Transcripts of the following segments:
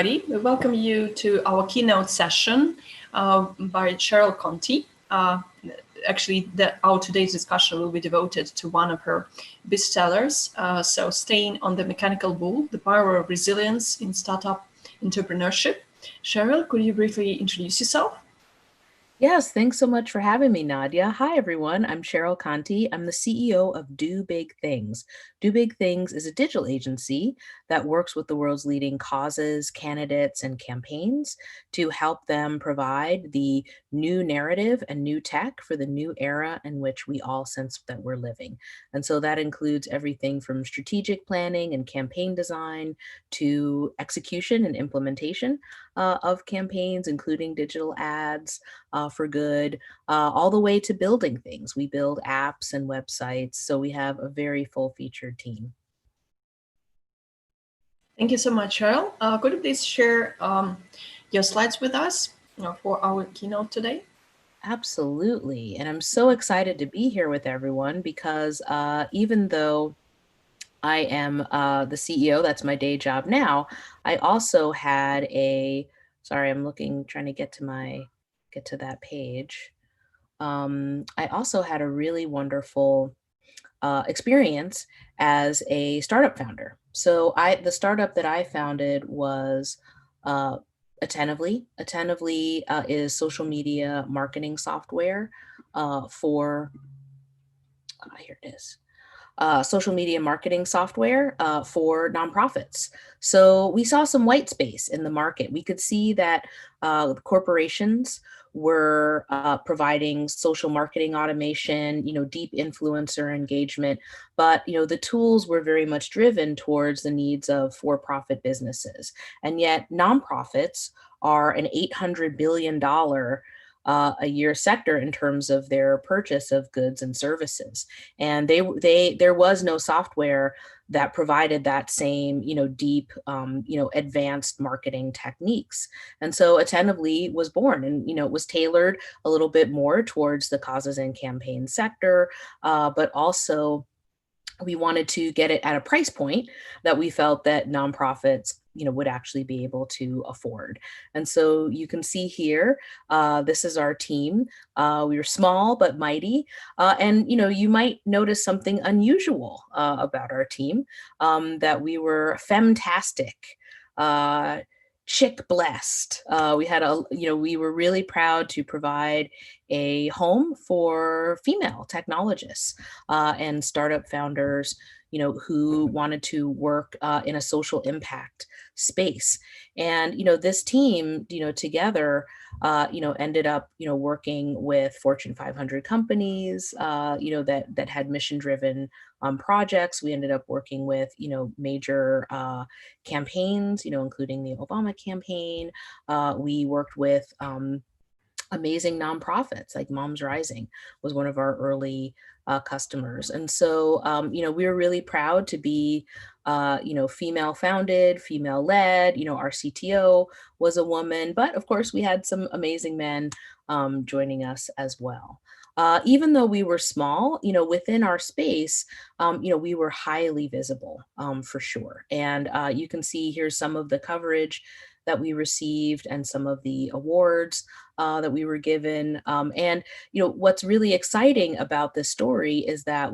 We welcome you to our keynote session by Cheryl Contee. Our today's discussion will be devoted to one of her bestsellers, so Staying on the Mechanical Bull, The Power of Resilience in Startup Entrepreneurship. Cheryl, could you briefly introduce yourself? Yes, thanks so much for having me, Nadia. Hi, everyone. I'm Cheryl Contee. I'm the CEO of Do Big Things. Do Big Things is a digital agency that works with the world's leading causes, candidates, and campaigns to help them provide the new narrative and new tech for the new era in which we all sense that we're living. And so that includes everything from strategic planning and campaign design to execution and implementation of campaigns, including digital ads for good, all the way to building things. We build apps and websites, so we have a very full-featured team. Thank you so much, Cheryl. Could you please share your slides with us for our keynote today? Absolutely. And I'm so excited to be here with everyone because even though I am the CEO, that's my day job now, I also had sorry, I'm trying to get to that page. I also had a really wonderful experience as a startup founder. So the startup that I founded was Attentively. Attentively is social media marketing software here it is. Social media marketing software for nonprofits. So we saw some white space in the market. We could see that corporations were providing social marketing automation, deep influencer engagement, but the tools were very much driven towards the needs of for-profit businesses. And yet nonprofits are an $800 billion a year sector in terms of their purchase of goods and services. And there was no software that provided that same, deep, advanced marketing techniques. And so Attentively was born, and, it was tailored a little bit more towards the causes and campaign sector, but also we wanted to get it at a price point that we felt that nonprofits would actually be able to afford. And so you can see here, this is our team. We were small but mighty. And you might notice something unusual about our team, that we were femtastic, chick blessed. We were really proud to provide a home for female technologists and startup founders, who wanted to work in a social impact space. And, this team, together, ended up, working with Fortune 500 companies, that had mission-driven projects. We ended up working with, major campaigns, including the Obama campaign. We worked with amazing nonprofits like Moms Rising was one of our early customers. And so, we were really proud to be, female founded, female led. Our CTO was a woman, but of course we had some amazing men joining us as well. Even though we were small, within our space, we were highly visible for sure. And you can see here's some of the coverage that we received and some of the awards that we were given. And what's really exciting about this story is that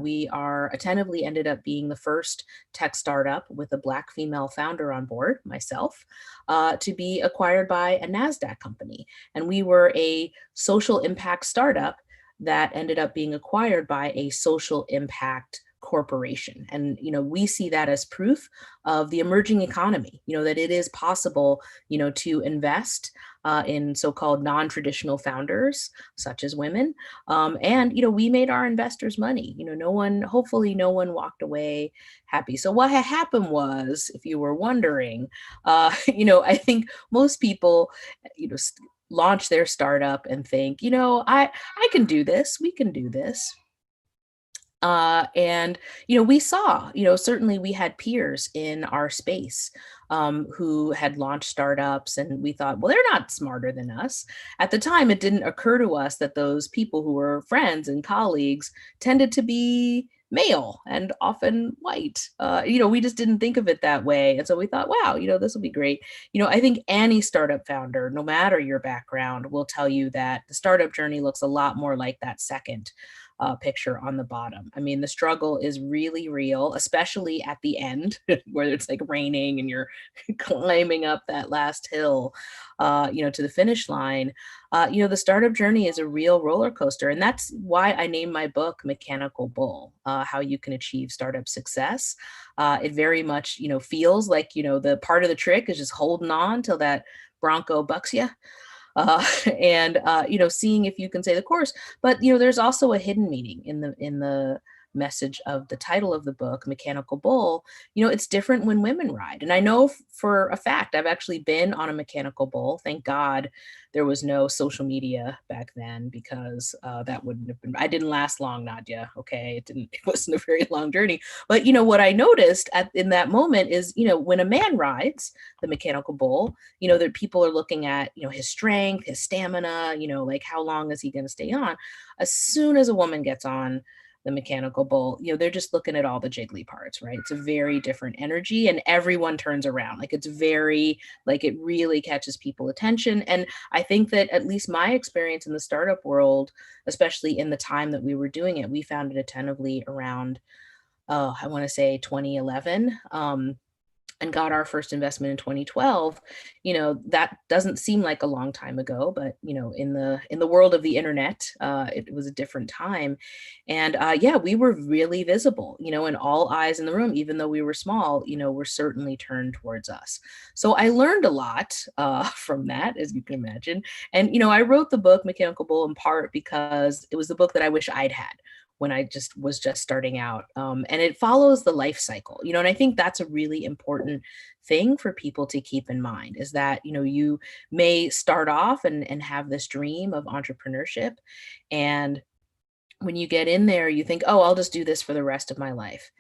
Attentively ended up being the first tech startup with a Black female founder on board, myself, to be acquired by a NASDAQ company. And we were a social impact startup that ended up being acquired by a social impact corporation. And, we see that as proof of the emerging economy, that it is possible, to invest in so-called non-traditional founders, such as women. And, we made our investors money. Hopefully no one walked away happy. So what had happened was, if you were wondering, I think most people, launch their startup and think, I can do this, we can do this. And, we saw, certainly we had peers in our space who had launched startups, and we thought, well, they're not smarter than us. At the time, it didn't occur to us that those people who were friends and colleagues tended to be male and often white. We just didn't think of it that way. And so we thought, wow, this will be great. I think any startup founder, no matter your background, will tell you that the startup journey looks a lot more like that second picture on the bottom. I mean, the struggle is really real, especially at the end where it's like raining and you're climbing up that last hill, to the finish line. The startup journey is a real roller coaster. And that's why I named my book Mechanical Bull, How You Can Achieve Startup Success. It very much, feels like, the part of the trick is just holding on till that Bronco bucks you. And seeing if you can say the course. But there's also a hidden meaning in the message of the title of the book, Mechanical Bull. It's different when women ride. And I know for a fact, I've actually been on a mechanical bull. Thank God there was no social media back then, because that wouldn't have been, I didn't last long, Nadia. Okay. It wasn't a very long journey. But what I noticed in that moment is, when a man rides the mechanical bull, that people are looking at, his strength, his stamina, like how long is he going to stay on? As soon as a woman gets on the mechanical bull, they're just looking at all the jiggly parts, right? It's a very different energy and everyone turns around. Like it's very, like it really catches people attention. And I think that at least my experience in the startup world, especially in the time that we were doing it, we found it attentively around, I want to say 2011. And got our first investment in 2012. That doesn't seem like a long time ago, but in the world of the internet, it was a different time. And yeah, we were really visible, and all eyes in the room, even though we were small, were certainly turned towards us. So I learned a lot from that, as you can imagine. And I wrote the book Mechanical Bull in part because it was the book that I wish I'd had when I was just starting out. And it follows the life cycle, and I think that's a really important thing for people to keep in mind, is that, you may start off and have this dream of entrepreneurship. And when you get in there, you think, oh, I'll just do this for the rest of my life.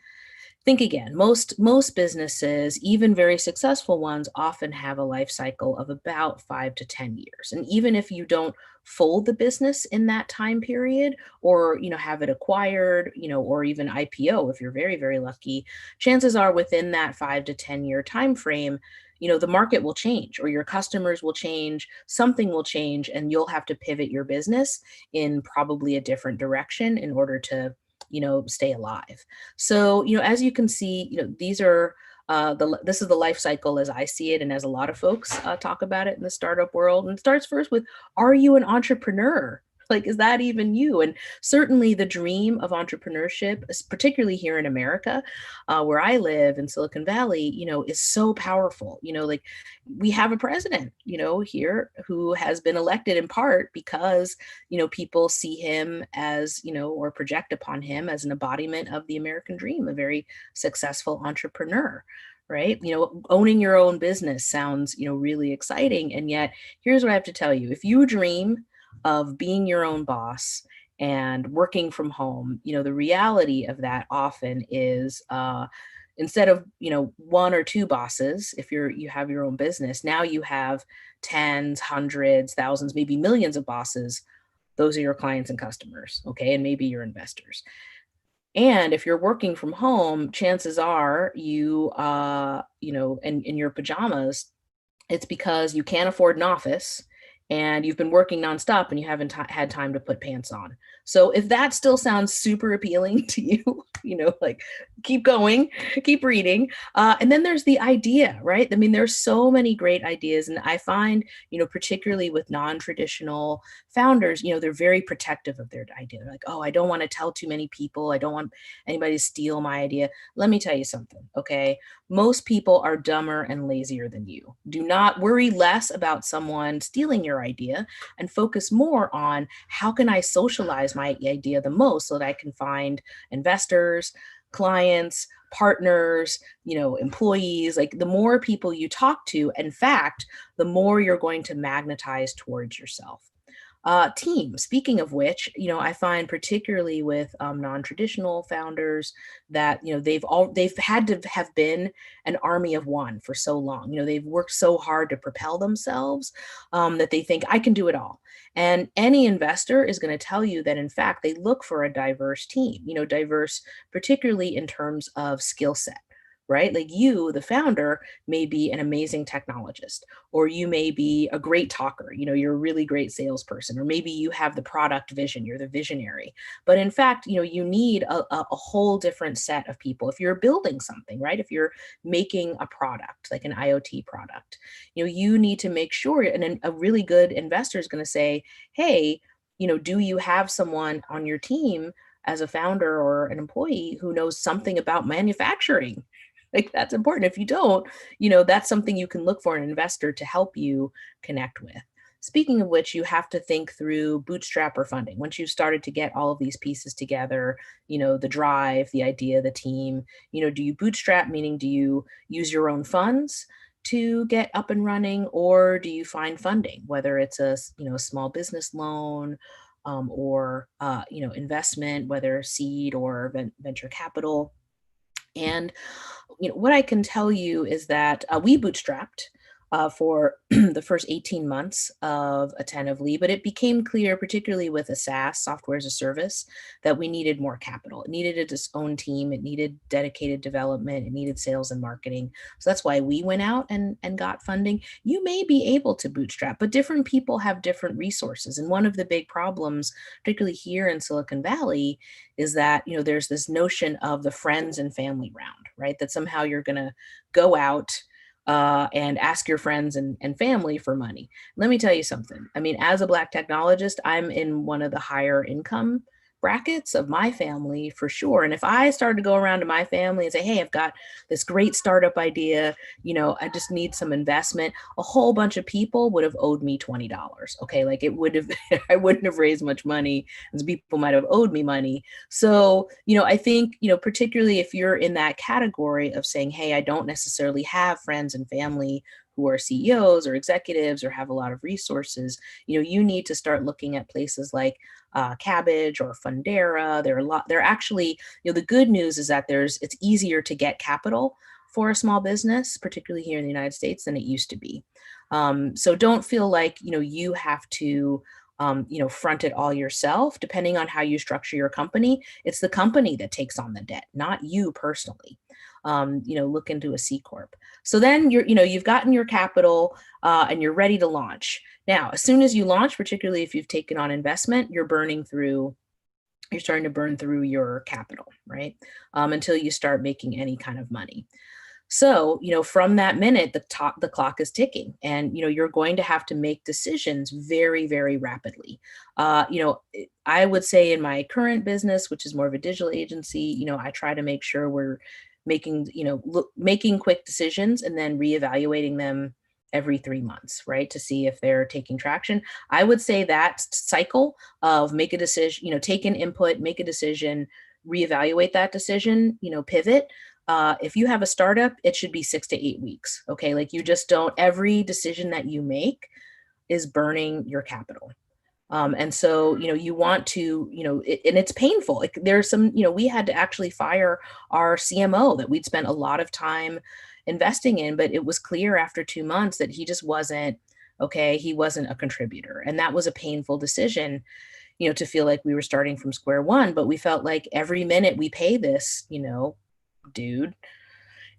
Think again. Most businesses, even very successful ones, often have a life cycle of about 5 to 10 years. And even if you don't fold the business in that time period, or have it acquired, or even IPO, if you're very, very lucky, chances are within that 5 to 10 year time frame, the market will change, or your customers will change, something will change, and you'll have to pivot your business in probably a different direction in order to stay alive. So, as you can see, these are this is the life cycle as I see it, and as a lot of folks talk about it in the startup world. And it starts first with, are you an entrepreneur? Like, is that even you? And certainly the dream of entrepreneurship, particularly here in America, where I live in Silicon Valley, is so powerful. Like we have a president, here who has been elected in part because, people see him as, or project upon him as an embodiment of the American dream, a very successful entrepreneur. Right. Owning your own business sounds, really exciting. And yet here's what I have to tell you. If you dream of being your own boss and working from home, the reality of that often is instead of, one or two bosses, if you have your own business, now you have tens, hundreds, thousands, maybe millions of bosses. Those are your clients and customers. Okay. And maybe your investors. And if you're working from home, chances are you, in your pajamas, it's because you can't afford an office and you've been working nonstop and you haven't had time to put pants on. So if that still sounds super appealing to you, like keep going, keep reading. And then there's the idea, right? I mean, there's so many great ideas. And I find, particularly with non-traditional founders, they're very protective of their idea. They're like, oh, I don't want to tell too many people. I don't want anybody to steal my idea. Let me tell you something, okay? Most people are dumber and lazier than you. Do not worry less about someone stealing your idea and focus more on how can I socialize my idea the most so that I can find investors, clients, partners, employees. Like the more people you talk to, in fact, the more you're going to magnetize towards yourself. Team. Speaking of which, I find particularly with non-traditional founders that they've had to have been an army of one for so long. They've worked so hard to propel themselves that they think I can do it all. And any investor is going to tell you that in fact they look for a diverse team. Diverse particularly in terms of skill set. Right? Like you, the founder, may be an amazing technologist, or you may be a great talker. You're a really great salesperson, or maybe you have the product vision, you're the visionary. But in fact, you need a whole different set of people. If you're building something, right? If you're making a product, like an IoT product, you need to make sure, and a really good investor is going to say, hey, do you have someone on your team as a founder or an employee who knows something about manufacturing? Like that's important. If you don't, that's something you can look for an investor to help you connect with. Speaking of which, you have to think through bootstrap or funding. Once you've started to get all of these pieces together, the drive, the idea, the team, do you bootstrap, meaning do you use your own funds to get up and running, or do you find funding, whether it's a small business loan, or investment, whether seed or venture capital. And what I can tell you is that we bootstrapped for the first 18 months of Attentively, but it became clear, particularly with a SaaS, software as a service, that we needed more capital. It needed its own team. It needed dedicated development. It needed sales and marketing. So that's why we went out and got funding. You may be able to bootstrap, but different people have different resources. And one of the big problems, particularly here in Silicon Valley, is that, there's this notion of the friends and family round, right? That somehow you're going to go out and ask your friends and family for money. Let me tell you something. I mean, as a Black technologist, I'm in one of the higher income brackets of my family for sure. And if I started to go around to my family and say, hey, I've got this great startup idea, I just need some investment, a whole bunch of people would have owed me $20. Okay. Like it would have, I wouldn't have raised much money, as people might have owed me money. So, I think, particularly if you're in that category of saying, hey, I don't necessarily have friends and family who are CEOs or executives or have a lot of resources, you need to start looking at places like Cabbage or Fundera. They're actually, the good news is that it's easier to get capital for a small business, particularly here in the United States, than it used to be. So don't feel like, you have to front it all yourself. Depending on how you structure your company, it's the company that takes on the debt, not you personally. Look into a C Corp. So then you've gotten your capital and you're ready to launch. Now, as soon as you launch, particularly if you've taken on investment, you're starting to burn through your capital, right? Until you start making any kind of money. So, from that minute, the clock is ticking, and, you're going to have to make decisions very, very rapidly. I would say in my current business, which is more of a digital agency, I try to make sure we're making quick decisions and then reevaluating them every 3 months, right? To see if they're taking traction. I would say that cycle of make a decision, take an input, make a decision, reevaluate that decision, pivot. If you have a startup, it should be 6 to 8 weeks. Okay. Like you just don't, every decision that you make is burning your capital. And so, you want to, and it's painful. Like there's some, we had to actually fire our CMO that we'd spent a lot of time investing in, but it was clear after 2 months that he just wasn't okay. He wasn't a contributor. And that was a painful decision, to feel like we were starting from square one, but we felt like every minute we pay this, dude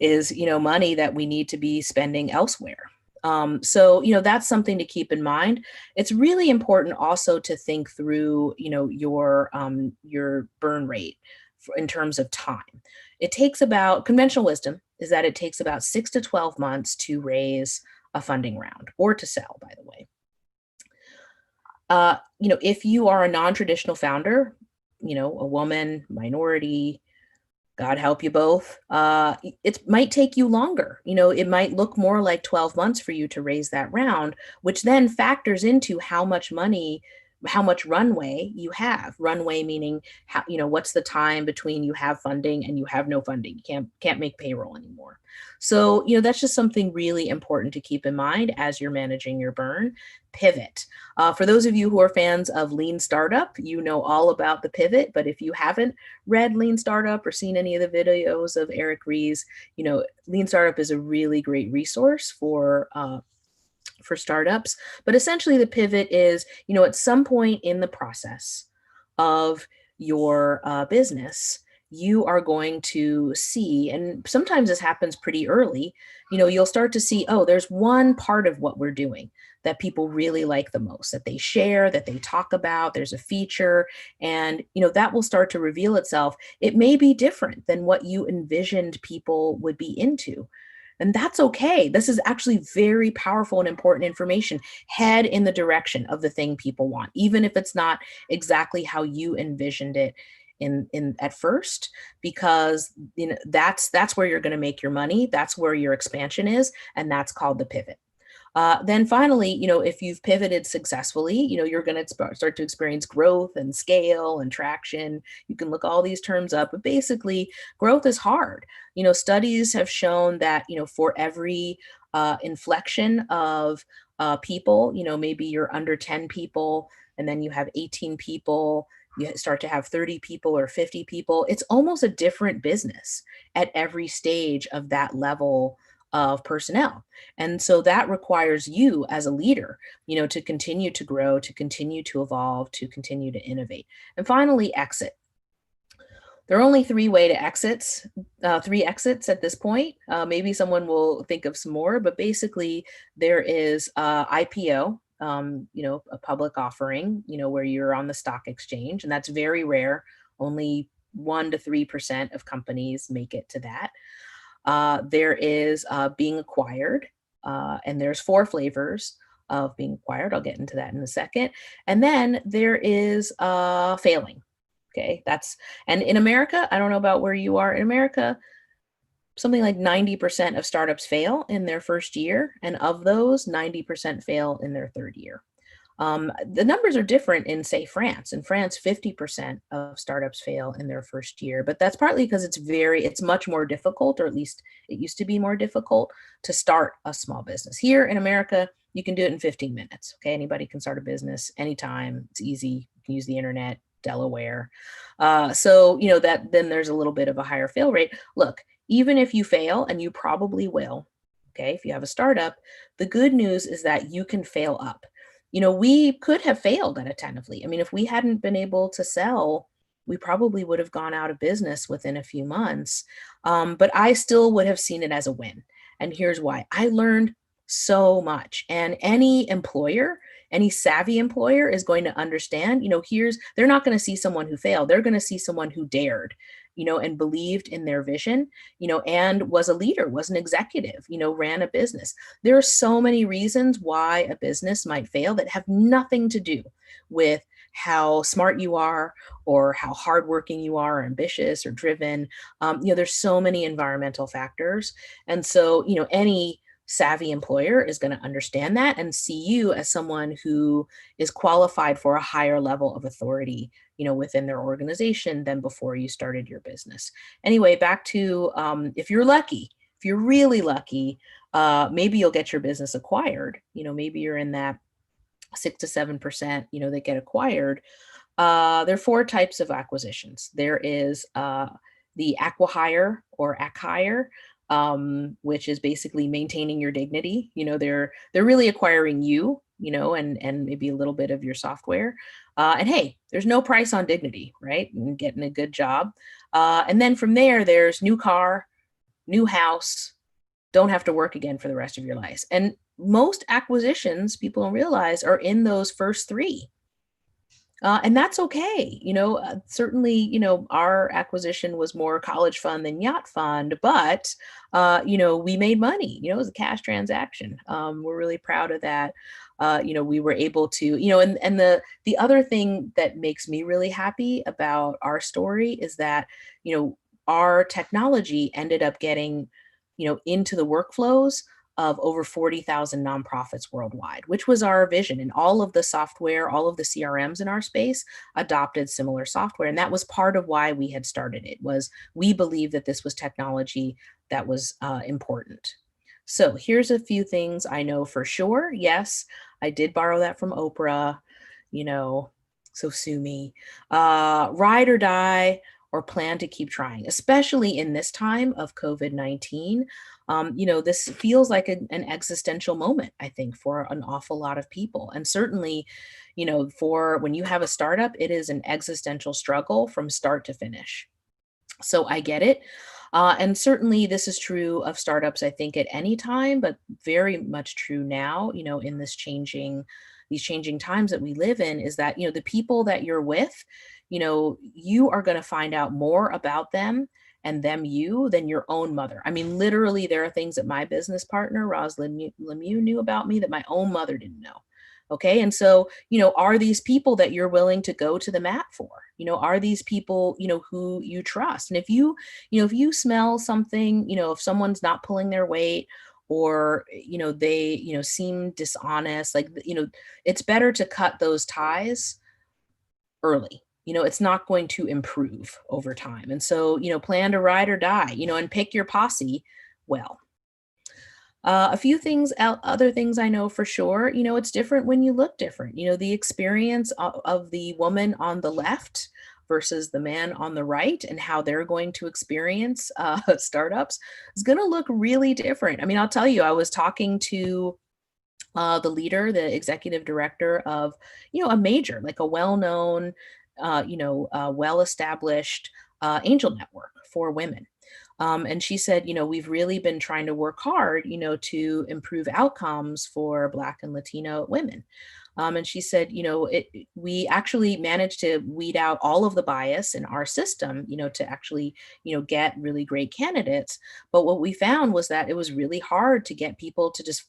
is, money that we need to be spending elsewhere. So, that's something to keep in mind. It's really important also to think through, your burn rate in terms of time. It takes conventional wisdom is that it takes about 6 to 12 months to raise a funding round or to sell, by the way. If you are a non-traditional founder, a woman, minority, God help you both. It might take you longer. It might look more like 12 months for you to raise that round, which then factors into how much money how much runway you have. Runway meaning how, what's the time between you have funding and you have no funding. You can't make payroll anymore. So, that's just something really important to keep in mind as you're managing your burn. Pivot. For those of you who are fans of Lean Startup, you know all about the pivot. But if you haven't read Lean Startup or seen any of the videos of Eric Ries, Lean Startup is a really great resource for startups. But essentially the pivot is, at some point in the process of your business, you are going to see, and sometimes this happens pretty early, you'll start to see, oh, there's one part of what we're doing that people really like the most, that they share, that they talk about, there's a feature, and that will start to reveal itself. It may be different than what you envisioned people would be into. And that's okay. This is actually very powerful and important information. Head in the direction of the thing people want, even if it's not exactly how you envisioned it in at first, because that's where you're going to make your money. That's where your expansion is, and that's called the pivot. Then finally, if you've pivoted successfully, you're going to start to experience growth and scale and traction. You can look all these terms up, but basically growth is hard. Studies have shown that, for every inflection of people, maybe you're under 10 people and then you have 18 people, you start to have 30 people or 50 people. It's almost a different business at every stage of that level of personnel. And so that requires you as a leader, to continue to grow, to continue to evolve, to continue to innovate. And finally, exit. There are only three exits at this point. Maybe someone will think of some more, but basically there is IPO, a public offering, where you're on the stock exchange, and that's very rare. Only 1 to 3% of companies make it to that. There is being acquired, and there's 4 flavors of being acquired. I'll get into that in a second. And then there is failing. Okay, and in America, I don't know about where you are in America, something like 90% of startups fail in their first year. And of those, 90% fail in their third year. The numbers are different in, say, France. In France, 50% of startups fail in their first year, but that's partly because it's much more difficult, or at least it used to be more difficult to start a small business. Here in America, you can do it in 15 minutes. Okay, anybody can start a business anytime. It's easy. You can use the internet, Delaware. So, that then there's a little bit of a higher fail rate. Look, even if you fail, and you probably will, okay, if you have a startup, the good news is that you can fail up. We could have failed at Attentively. I mean, if we hadn't been able to sell, we probably would have gone out of business within a few months. But I still would have seen it as a win. And here's why. I learned so much. And any savvy employer is going to understand, they're not going to see someone who failed. They're going to see someone who dared, and believed in their vision, and was a leader, was an executive, ran a business. There are so many reasons why a business might fail that have nothing to do with how smart you are or how hardworking you are, or ambitious or driven. There's so many environmental factors. And so, any savvy employer is going to understand that and see you as someone who is qualified for a higher level of authority, within their organization than before you started your business. Anyway, back to if you're really lucky, maybe you'll get your business acquired. Maybe you're in that 6 to 7%, that get acquired. There are 4 types of acquisitions. There is the acqui-hire or ac-hire, which is basically maintaining your dignity. They're really acquiring you, and maybe a little bit of your software. And hey, there's no price on dignity, right? And getting a good job. And then from there's new car, new house, don't have to work again for the rest of your life. And most acquisitions, people don't realize, are in those first 3. And that's okay. Certainly, our acquisition was more college fund than yacht fund, but, we made money, it was a cash transaction. We're really proud of that. We were able to, and the other thing that makes me really happy about our story is that, our technology ended up getting, into the workflows of over 40,000 nonprofits worldwide, which was our vision. And all of the software, all of the CRMs in our space adopted similar software. And that was part of why we had started it, was we believed that this was technology that was important. So here's a few things I know for sure. Yes, I did borrow that from Oprah, so sue me. Ride or die, or plan to keep trying, especially in this time of COVID-19. This feels like an existential moment, I think, for an awful lot of people. And certainly, for when you have a startup, it is an existential struggle from start to finish. So I get it. And certainly this is true of startups, I think, at any time, but very much true now, in these changing times that we live in, is that, the people that you're with, you are going to find out more about them and them you than your own mother. I mean, literally, there are things that my business partner, Roz Lemieux, knew about me that my own mother didn't know. Okay. And so, are these people that you're willing to go to the mat for? Are these people, who you trust? And if you smell something, if someone's not pulling their weight, or, they, seem dishonest, like, it's better to cut those ties early. It's not going to improve over time. And so, plan to ride or die, and pick your posse well. A few things, other things I know for sure, it's different when you look different. The experience of the woman on the left versus the man on the right, and how they're going to experience startups, is going to look really different. I mean, I'll tell you, I was talking to the leader, the executive director of, a major, like a well-known, well-established angel network for women. And she said, we've really been trying to work hard, to improve outcomes for Black and Latino women. And she said, we actually managed to weed out all of the bias in our system, to actually, get really great candidates. But what we found was that it was really hard to get people to just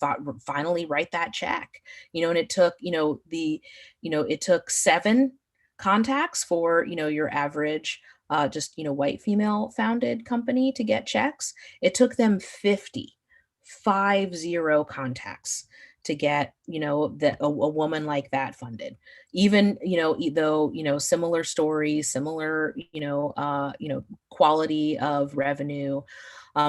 finally write that check, and it took, it took 7 contacts for, your average just, white female founded company to get checks. It took them 50 contacts to get, that a woman like that funded. Even, though, similar stories, similar, quality of revenue.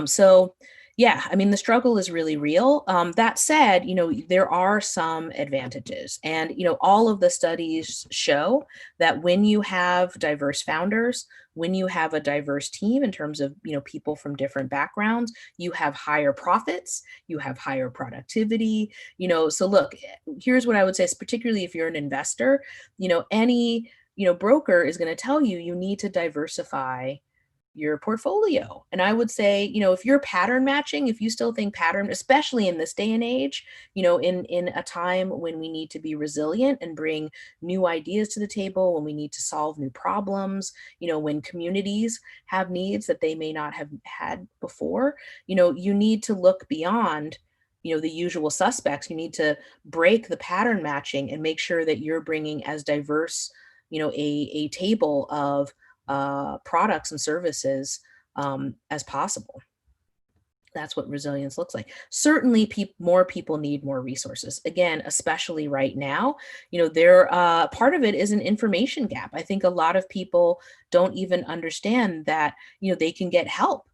So yeah, I mean, the struggle is really real. That said, there are some advantages, and, all of the studies show that when you have diverse founders, when you have a diverse team in terms of, people from different backgrounds, you have higher profits, you have higher productivity, so look, here's what I would say, is particularly if you're an investor, any, broker is going to tell you, you need to diversify your portfolio. And I would say, if you're pattern matching, if you still think pattern, especially in this day and age, in a time when we need to be resilient and bring new ideas to the table, when we need to solve new problems, when communities have needs that they may not have had before, you need to look beyond, the usual suspects. You need to break the pattern matching and make sure that you're bringing as diverse, a table of products and services as possible. That's what resilience looks like. Certainly, more people need more resources. Again, especially right now, part of it is an information gap. I think a lot of people don't even understand that, they can get help,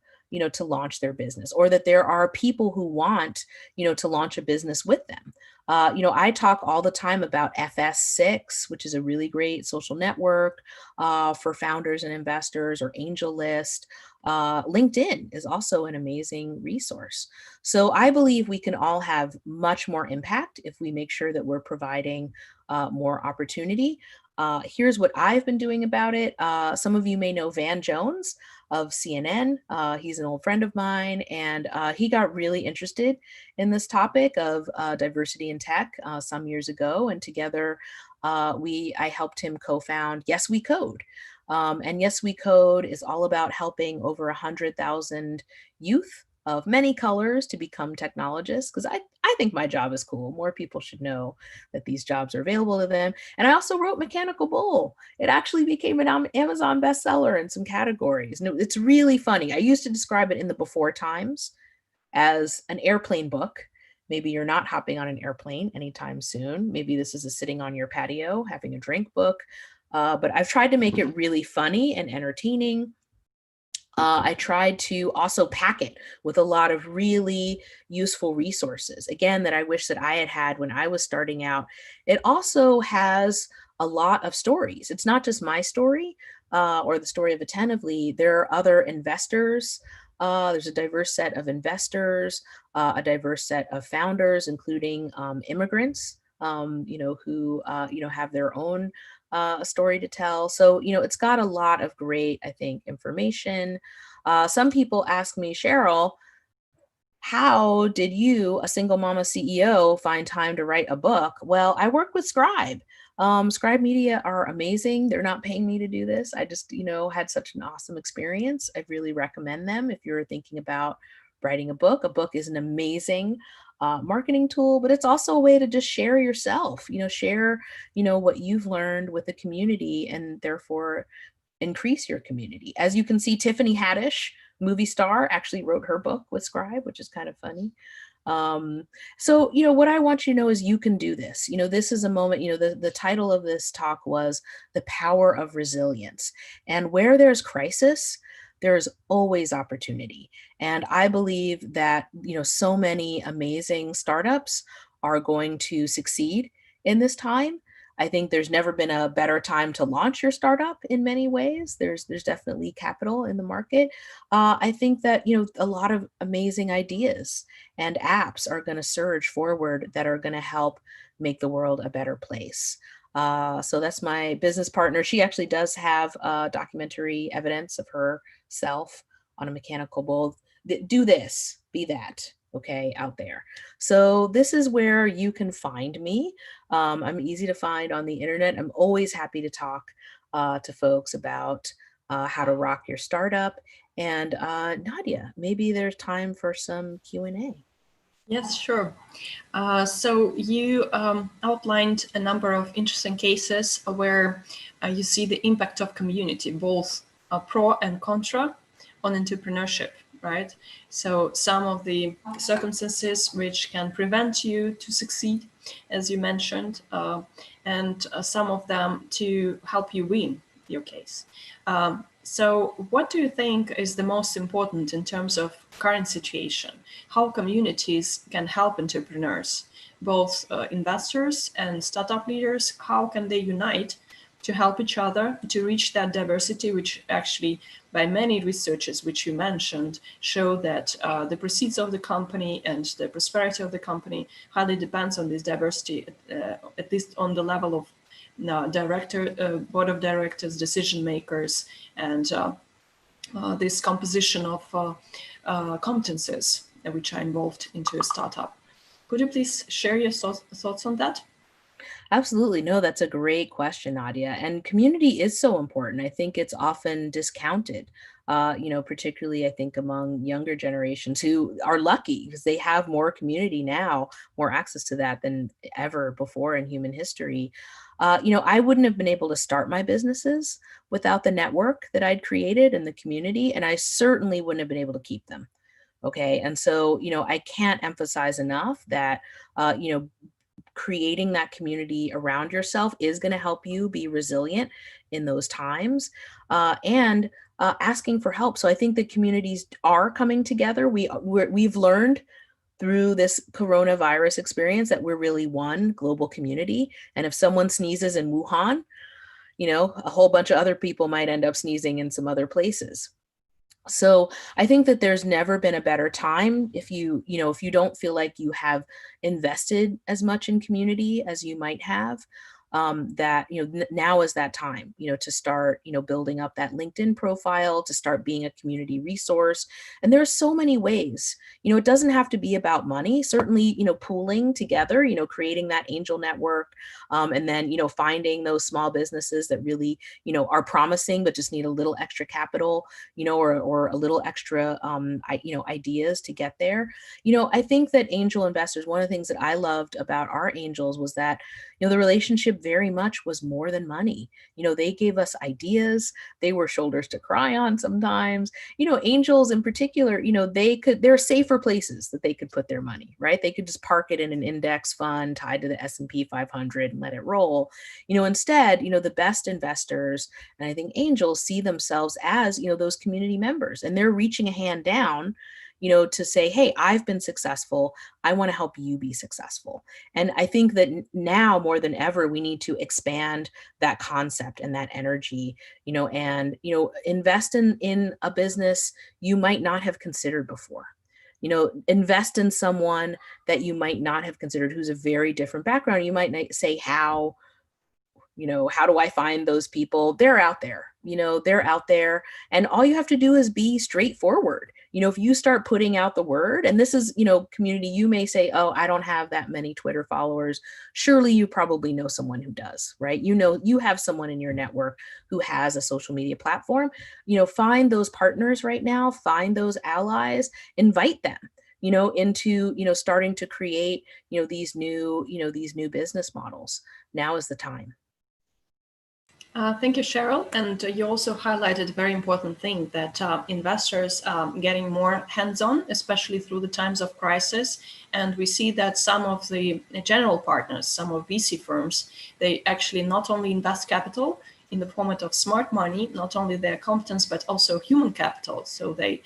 to launch their business, or that there are people who want, to launch a business with them. I talk all the time about FS6, which is a really great social network for founders and investors, or AngelList. LinkedIn is also an amazing resource. So I believe we can all have much more impact if we make sure that we're providing more opportunity. Here's what I've been doing about it. Some of you may know Van Jones of CNN. He's an old friend of mine, and he got really interested in this topic of diversity in tech some years ago. And together, I helped him co-found Yes We Code. And Yes We Code is all about helping over 100,000 youth of many colors to become technologists, because I think my job is cool. More people should know that these jobs are available to them. And I also wrote Mechanical Bull. It actually became an Amazon bestseller in some categories. And it's really funny. I used to describe it in the before times as an airplane book. Maybe you're not hopping on an airplane anytime soon. Maybe this is a sitting on your patio, having a drink book. But I've tried to make it really funny and entertaining. I tried to also pack it with a lot of really useful resources, again, that I wish that I had had when I was starting out. It also has a lot of stories. It's not just my story or the story of Attentively. There are other investors. There's a diverse set of investors, a diverse set of founders, including immigrants, who, have their own story to tell. So, it's got a lot of great, I think, information. Some people ask me, Cheryl, how did you, a single mama CEO, find time to write a book? Well, I work with Scribe. Scribe Media are amazing. They're not paying me to do this. I just, had such an awesome experience. I really recommend them if you're thinking about writing a book. A book is an amazing marketing tool, but it's also a way to just share yourself, share, what you've learned with the community, and therefore increase your community. As you can see, Tiffany Haddish, movie star, actually wrote her book with Scribe, which is kind of funny. So, what I want you to know is you can do this. This is a moment, the title of this talk was The Power of Resilience. And where there's crisis, there's always opportunity. And I believe that, so many amazing startups are going to succeed in this time. I think there's never been a better time to launch your startup in many ways. There's definitely capital in the market. I think that, a lot of amazing ideas and apps are going to surge forward that are going to help make the world a better place. So that's my business partner. She actually does have documentary evidence of herself on a mechanical bull. Do this, be that. Okay, out there. So this is where you can find me. I'm easy to find on the internet. I'm always happy to talk to folks about how to rock your startup. And Nadia, maybe there's time for some Q&A. Yes, sure. So you outlined a number of interesting cases where you see the impact of community, both pro and contra, on entrepreneurship, right? So some of the circumstances which can prevent you to succeed, as you mentioned, and some of them to help you win your case. So what do you think is the most important in terms of current situation? How communities can help entrepreneurs, both investors and startup leaders? How can they unite to help each other to reach that diversity, which actually, by many researchers which you mentioned, show that the proceeds of the company and the prosperity of the company highly depends on this diversity, at least on the level of board of directors, decision makers, and this composition of competences which are involved into a startup. Could you please share your thoughts on that? Absolutely. No, that's a great question, Nadia. And community is so important. I think it's often discounted, particularly I think among younger generations who are lucky because they have more community now, more access to that than ever before in human history. I wouldn't have been able to start my businesses without the network that I'd created and the community, and I certainly wouldn't have been able to keep them. Okay. And so, I can't emphasize enough that, creating that community around yourself is going to help you be resilient in those times, and asking for help. So I think the communities are coming together. We've learned through this coronavirus experience that we're really one global community. And if someone sneezes in Wuhan, a whole bunch of other people might end up sneezing in some other places. So I think that there's never been a better time if if you don't feel like you have invested as much in community as you might have, that, now is that time, to start, building up that LinkedIn profile, to start being a community resource. And there are so many ways, it doesn't have to be about money. Certainly, pooling together, creating that angel network, and then, finding those small businesses that really, are promising, but just need a little extra capital, or a little extra, ideas to get there. I think that angel investors, one of the things that I loved about our angels was that, the relationship very much was more than money. They gave us ideas. They were shoulders to cry on sometimes. Angels in particular, there are safer places that they could put their money, right? They could just park it in an index fund tied to the S&P 500 and let it roll. Instead, the best investors, and I think angels, see themselves as, those community members, and they're reaching a hand down, to say, hey, I've been successful. I want to help you be successful. And I think that now more than ever, we need to expand that concept and that energy, and, invest in a business you might not have considered before. Invest in someone that you might not have considered, who's a very different background. You might not say, how do I find those people? They're out there, they're out there. And all you have to do is be straightforward. If you start putting out the word, and this is, community, you may say, oh, I don't have that many Twitter followers. Surely you probably know someone who does, right? You have someone in your network who has a social media platform. Find those partners right now, find those allies, invite them, into, starting to create, these new business models. Now is the time. Thank you, Cheryl. And you also highlighted a very important thing, that investors getting more hands-on, especially through the times of crisis. And we see that some of the general partners, some of VC firms, they actually not only invest capital in the format of smart money, not only their competence, but also human capital. So they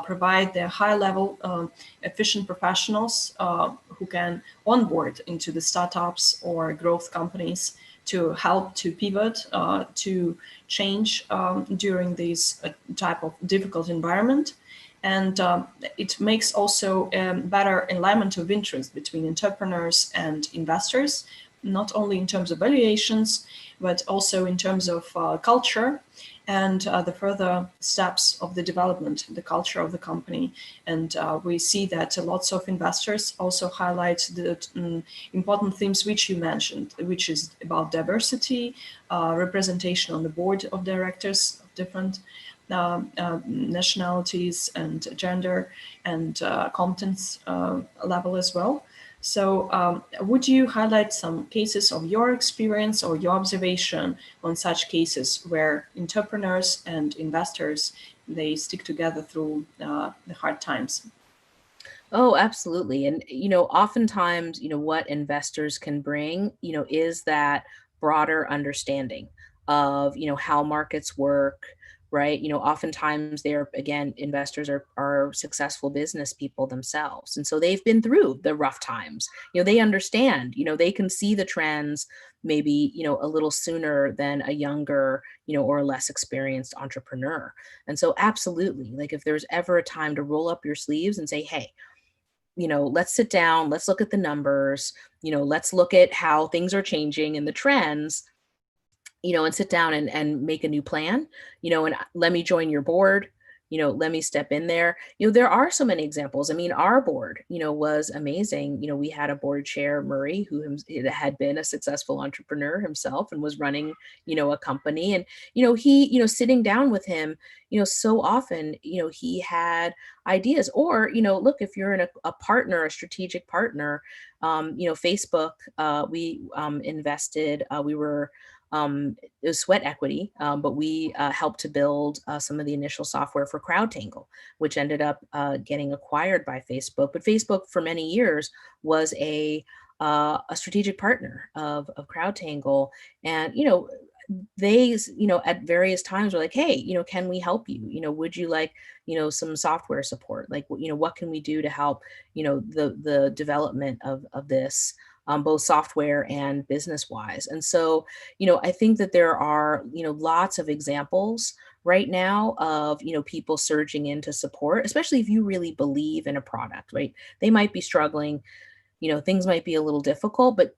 provide their high-level, efficient professionals who can onboard into the startups or growth companies to help to pivot, to change during this type of difficult environment. And it makes also better alignment of interest between entrepreneurs and investors, not only in terms of valuations, but also in terms of culture and the further steps of the development, the culture of the company. And we see that lots of investors also highlight the important themes which you mentioned, which is about diversity, representation on the board of directors of different nationalities and gender and competence level as well. So would you highlight some cases of your experience or your observation on such cases where entrepreneurs and investors, they stick together through the hard times? Oh, absolutely. And, oftentimes, what investors can bring, is that broader understanding of, how markets work, right? Oftentimes they're, again, investors are successful business people themselves. And so they've been through the rough times. They understand, they can see the trends maybe, a little sooner than a younger, or a less experienced entrepreneur. And so absolutely, like if there's ever a time to roll up your sleeves and say, hey, let's sit down, let's look at the numbers, let's look at how things are changing and the trends, and sit down and make a new plan, and let me join your board, let me step in there. There are so many examples. I mean, our board, was amazing. We had a board chair, Murray, who had been a successful entrepreneur himself and was running, a company. And, he, sitting down with him, so often, he had ideas. Or, look, if you're in a partner, a strategic partner, Facebook, we invested, we were it was sweat equity, but we helped to build some of the initial software for CrowdTangle, which ended up getting acquired by Facebook. But Facebook, for many years, was a strategic partner of CrowdTangle, and they, at various times were like, hey, can we help you? Would you like, some software support? Like, what can we do to help, the development of this? Both software and business wise. And so, I think that there are, lots of examples right now of, people surging in to support, especially if you really believe in a product, right? They might be struggling, things might be a little difficult, but,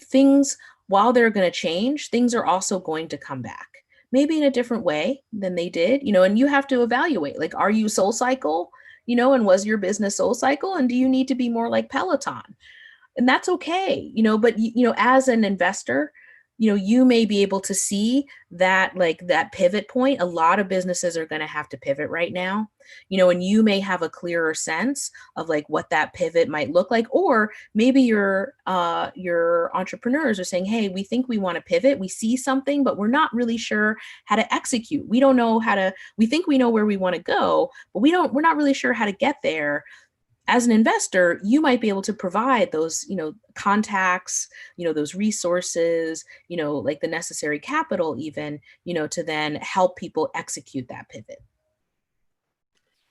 things, while they're going to change, things are also going to come back, maybe in a different way than they did, and you have to evaluate, like, are you Soul Cycle, and was your business Soul Cycle? And do you need to be more like Peloton? And that's okay, but as an investor, you may be able to see that, like, that pivot point. A lot of businesses are going to have to pivot right now, and you may have a clearer sense of like what that pivot might look like. Or maybe your entrepreneurs are saying, hey, we think we want to pivot. We see something, but we're not really sure how to execute. We don't know how to, we think we know where we want to go, but we're not really sure how to get there. As an investor, you might be able to provide those, contacts, those resources, like the necessary capital even, to then help people execute that pivot.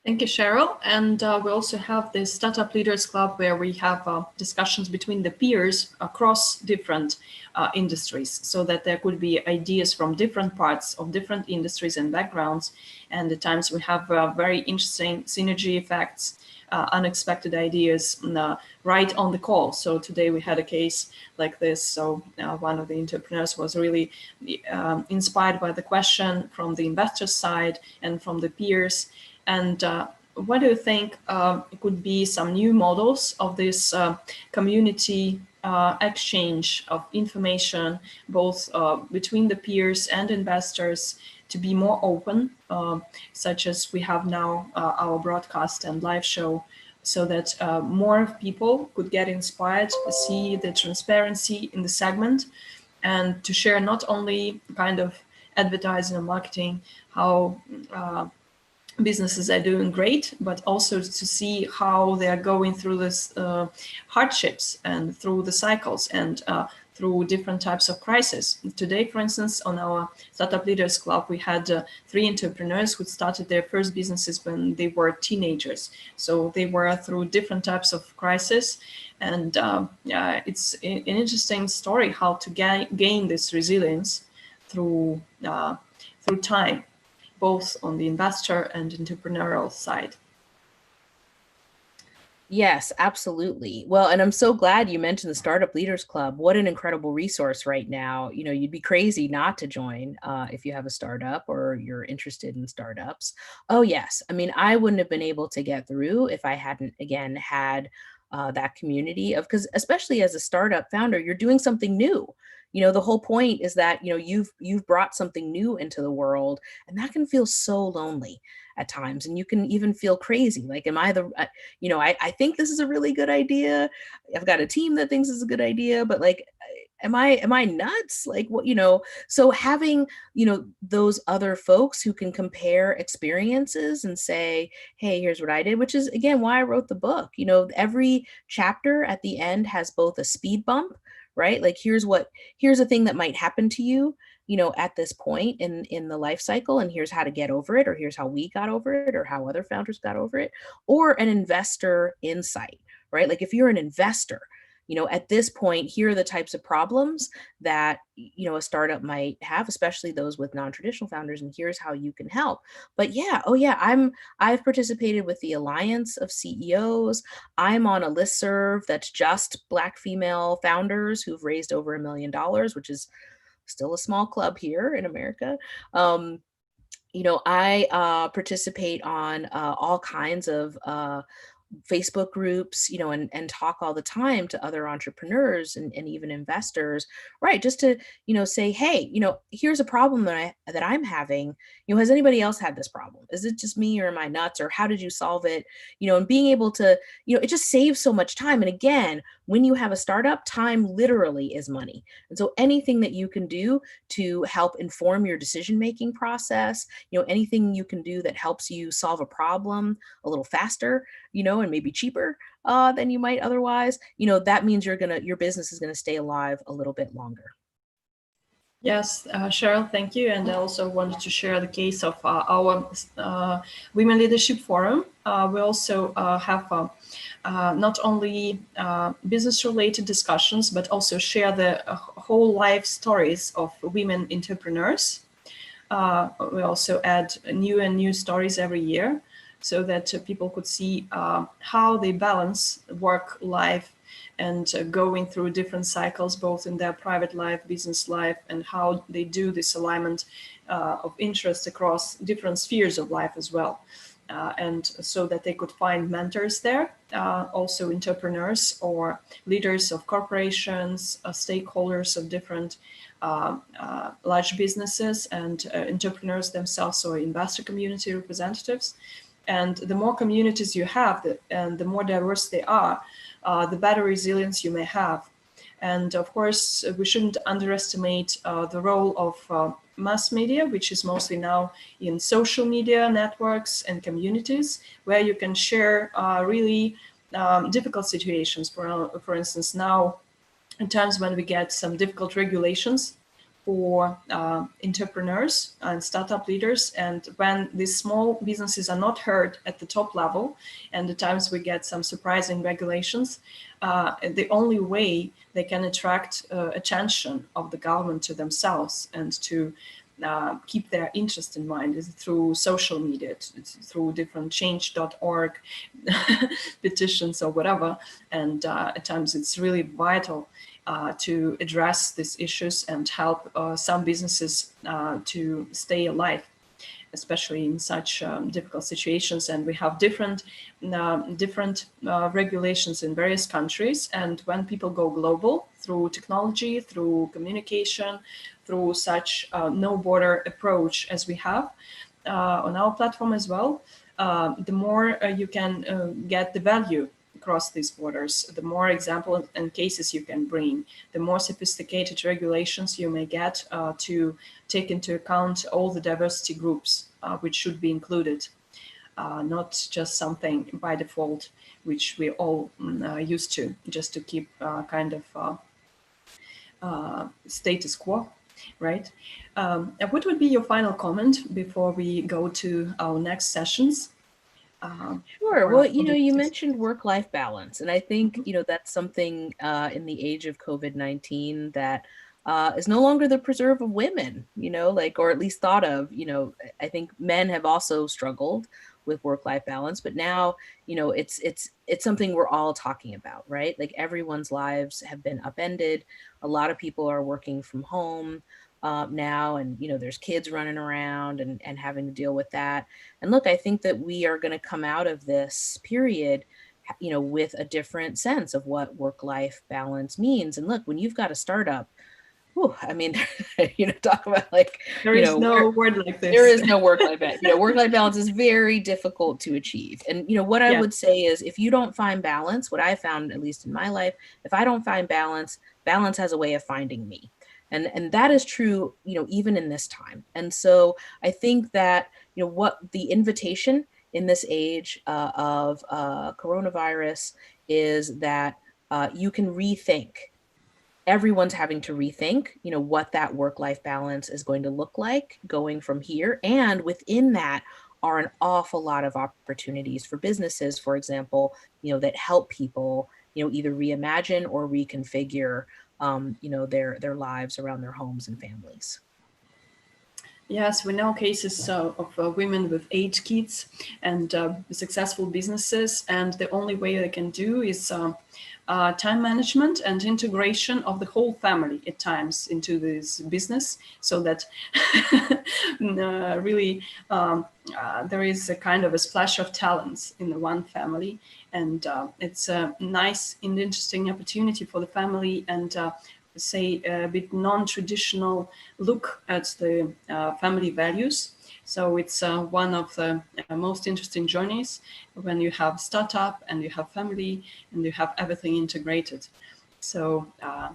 Thank you, Cheryl. And we also have the Startup Leaders Club, where we have discussions between the peers across different industries, so that there could be ideas from different parts of different industries and backgrounds. And at times we have very interesting synergy effects, unexpected ideas right on the call. So today we had a case like this. So one of the entrepreneurs was really inspired by the question from the investor side and from the peers. And what do you think could be some new models of this community exchange of information, both between the peers and investors, to be more open, such as we have now our broadcast and live show, so that more people could get inspired, see the transparency in the segment, and to share not only kind of advertising and marketing how businesses are doing great, but also to see how they are going through this hardships and through the cycles and through different types of crises. Today, for instance, on our Startup Leaders Club, we had 3 entrepreneurs who started their first businesses when they were teenagers. So they were through different types of crisis. And it's an interesting story how to gain this resilience through time, both on the investor and entrepreneurial side. Yes, absolutely. Well, and I'm so glad you mentioned the Startup Leaders Club. What an incredible resource right now. You'd be crazy not to join if you have a startup or you're interested in startups. Oh, yes. I mean, I wouldn't have been able to get through if I hadn't, again, had that community of, because especially as a startup founder, you're doing something new. The whole point is that, you've brought something new into the world, and that can feel so lonely at times. And you can even feel crazy. Like, am I I think this is a really good idea. I've got a team that thinks it's a good idea, but like, am I nuts? Like, what, so having, those other folks who can compare experiences and say, hey, here's what I did, which is again, why I wrote the book. Every chapter at the end has both a speed bump, right? Like, here's a thing that might happen to you, at this point in the life cycle, and here's how to get over it, or here's how we got over it, or how other founders got over it, or an investor insight, right? Like, if you're an investor, at this point, here are the types of problems that, a startup might have, especially those with non-traditional founders, and here's how you can help. But yeah, oh yeah, I've participated with the Alliance of CEOs. I'm on a listserv that's just Black female founders who've raised over $1 million, which is still a small club here in America. I participate on all kinds of Facebook groups, and talk all the time to other entrepreneurs and even investors, right? Just to, say, hey, here's a problem that I'm having. Has anybody else had this problem? Is it just me, or am I nuts? Or how did you solve it? And being able to, it just saves so much time. And again, when you have a startup, time literally is money. And so anything that you can do to help inform your decision-making process, anything you can do that helps you solve a problem a little faster, and maybe cheaper than you might otherwise, that means your business is gonna stay alive a little bit longer. Yes, Cheryl, thank you. And I also wanted to share the case of our Women Leadership Forum. We also have not only business-related discussions, but also share the whole life stories of women entrepreneurs. We also add new stories every year, so that people could see how they balance work, life, and going through different cycles, both in their private life, business life, and how they do this alignment of interest across different spheres of life as well. and so that they could find mentors there, also entrepreneurs or leaders of corporations, stakeholders of different large businesses, and entrepreneurs themselves, or investor community representatives. And the more communities you have, and the more diverse they are, the better resilience you may have. And of course, we shouldn't underestimate the role of mass media, which is mostly now in social media networks and communities, where you can share really difficult situations. For instance, now in times when we get some difficult regulations for entrepreneurs and startup leaders, and when these small businesses are not heard at the top level, and the times we get some surprising regulations, the only way they can attract attention of the government to themselves and to keep their interest in mind is through social media, through different change.org petitions or whatever. And at times it's really vital to address these issues and help some businesses to stay alive, especially in such difficult situations. And we have different regulations in various countries. And when people go global through technology, through communication, through such no border approach as we have on our platform as well, the more you can get the value across these borders, the more examples and cases you can bring, the more sophisticated regulations you may get to take into account all the diversity groups which should be included, not just something by default, which we all used to, just to keep kind of status quo, right? What would be your final comment before we go to our next sessions? Sure. Well, you mentioned work-life balance, and I think, that's something in the age of COVID-19 that is no longer the preserve of women, or at least thought of. I think men have also struggled with work-life balance, but now, it's something we're all talking about, right? Like everyone's lives have been upended. A lot of people are working from home now, and there's kids running around and having to deal with that. And look, I think that we are going to come out of this period with a different sense of what work-life balance means. And look, when you've got a startup, I mean, talk about like, there is no word like this. There is no work-life balance. Work-life balance is very difficult to achieve. And, what I would say is, if you don't find balance, what I found, at least in my life, if I don't find balance, balance has a way of finding me. And that is true, even in this time. And so I think that, what the invitation in this age of coronavirus is that you can rethink. Everyone's having to rethink, what that work-life balance is going to look like going from here. And within that are an awful lot of opportunities for businesses, for example, that help people, either reimagine or reconfigure, their lives around their homes and families. Yes, we know cases of women with 8 kids and successful businesses, and the only way they can do is time management and integration of the whole family at times into this business, so that really there is a kind of a splash of talents in the one family, and it's a nice and interesting opportunity for the family, and say a bit non-traditional look at the family values. So it's one of the most interesting journeys when you have startup and you have family and you have everything integrated. So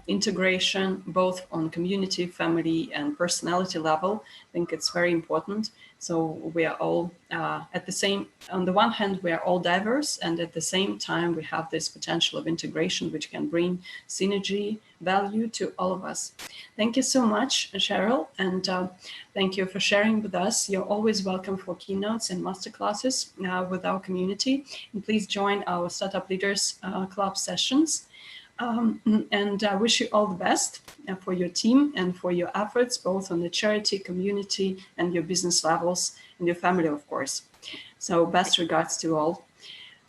integration both on community, family, and personality level, I think it's very important. So we are all at the same, on the one hand, we are all diverse, and at the same time, we have this potential of integration, which can bring synergy, value to all of us. Thank you so much, Cheryl, and thank you for sharing with us. You're always welcome for keynotes and masterclasses with our community. And please join our Startup Leaders Club sessions. And I wish you all the best for your team and for your efforts, both on the charity, community, and your business levels, and your family, of course. So best regards to all.